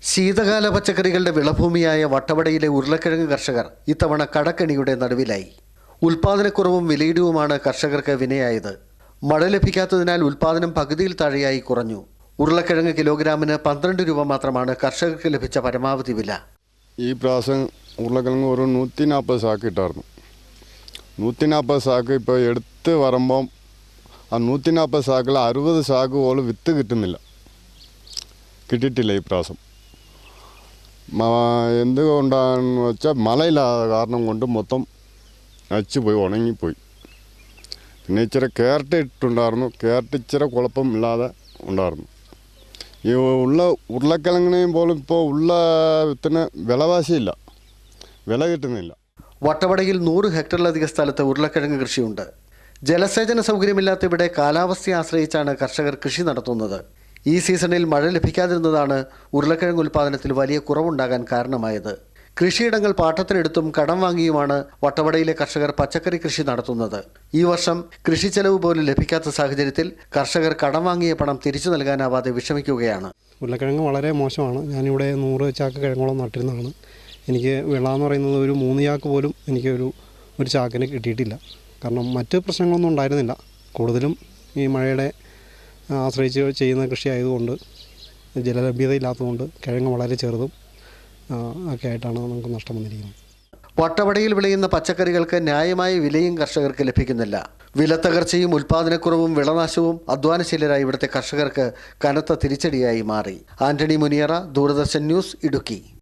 ശീതകാല പച്ചക്കറികളുടെ വിളഭൂമിയായ വട്ടവടയിലെ ഉരുളക്കിഴങ്ങ് കർഷകർ ഇത്തവണ കടക്കെണിയുടെ നടുവിലായി. ഉൽപാദനക്കുറവും വിലയിടിവുമാണ് കർഷകർക്ക് വിനയായത്. മഴ ലഭിക്കാത്തതിനാൽ ഉൽപാദനം പകുതിയിൽ താഴെയായി കുറഞ്ഞു. ഉരുളക്കിഴങ്ങ് കിലോഗ്രാമിന് 12 രൂപ മാത്രമാണ് കർഷകർക്ക് ലഭിച്ച പരമാവധി വില. ഈ പ്രാവശ്യം ഉരുളക്കിഴങ്ങ് ഒരു 140 സാക്ക് ഇട്ടായിരുന്നു. 140 സാക്ക് ഇപ്പോൾ എടുത്ത് വരുമ്പം ആ 140 സാക്കിൽ 60 സാക്ക് പോലും വിത്ത് കിട്ടിയിട്ടില്ല ഈ പ്രാവശ്യം. എന്തുകൊണ്ടാണെന്ന് വെച്ചാൽ മഴയില്ലാത്ത കാരണം കൊണ്ട് മൊത്തം നശിച്ചുപോയി, ഉണങ്ങിപ്പോയി. പിന്നെ ഇച്ചിരി ക്യാരറ്റ് ഇട്ടുണ്ടായിരുന്നു. ക്യാരറ്റ് ഇച്ചിരി കുഴപ്പമില്ലാതെ ഉണ്ടായിരുന്നു. ഈ ഉരുളക്കിഴങ്ങിനെയും പോലും ഇപ്പോൾ ഉള്ള വിത്തിന് വിലവാശിയില്ല, വില കിട്ടുന്നില്ല. വട്ടവടയിൽ 100 ഹെക്ടറിലധികം സ്ഥലത്ത് ഉരുളക്കിഴങ്ങ് കൃഷിയുണ്ട്. ജലസേചന സൗകര്യമില്ലാത്ത ഇവിടെ കാലാവസ്ഥയെ ആശ്രയിച്ചാണ് കർഷകർ കൃഷി നടത്തുന്നത്. ഈ സീസണിൽ മഴ ലഭിക്കാതിരുന്നതാണ് ഉരുളക്കിഴങ്ങ് ഉൽപ്പാദനത്തിൽ വലിയ കുറവുണ്ടാകാൻ കാരണമായത്. കൃഷിയിടങ്ങൾ പാട്ടത്തിനെടുത്തും കടം വാങ്ങിയുമാണ് വട്ടവടയിലെ കർഷകർ പച്ചക്കറി കൃഷി നടത്തുന്നത്. ഈ വർഷം കൃഷി ചെലവ് പോലും ലഭിക്കാത്ത സാഹചര്യത്തിൽ കർഷകർ കടം വാങ്ങിയ പണം തിരിച്ചു നൽകാനാവാതെ വിഷമിക്കുകയാണ്. ഉരുളക്കിഴങ്ങ് വളരെ മോശമാണ്. ഞാനിവിടെ 100 ചാക്ക് കിഴങ്ങോളം നട്ടിരുന്നതാണ്. എനിക്ക് വിള എന്ന് പറയുന്നത് ഒരു 3 ചാക്ക് പോലും എനിക്ക് ഒരു ചാക്കിന് കിട്ടിയിട്ടില്ല. കാരണം മറ്റ് പ്രശ്നങ്ങളൊന്നും ഉണ്ടായിരുന്നില്ല. കൂടുതലും ഈ മഴയുടെ ആശ്രയിച്ച് ചെയ്യുന്ന കൃഷി ആയതുകൊണ്ട്, ജലലഭ്യതയില്ലാത്തതുകൊണ്ട് കിഴങ്ങ് വളരെ ചെറുതും ഒക്കെ ആയിട്ടാണ് നമുക്ക് നഷ്ടം വന്നിരിക്കുന്നത്. വട്ടവടയിൽ വിളയുന്ന പച്ചക്കറികൾക്ക് ന്യായമായ വിലയും കർഷകർക്ക് ലഭിക്കുന്നില്ല. വിലത്തകർച്ചയും ഉൽപാദനക്കുറവും വിളനാശവും അധ്വാനശീലരായ ഇവിടുത്തെ കർഷകർക്ക് കനത്ത തിരിച്ചടിയായി മാറി. ആന്റണി മുനിയറ, ദൂരദർശൻ ന്യൂസ്, ഇടുക്കി.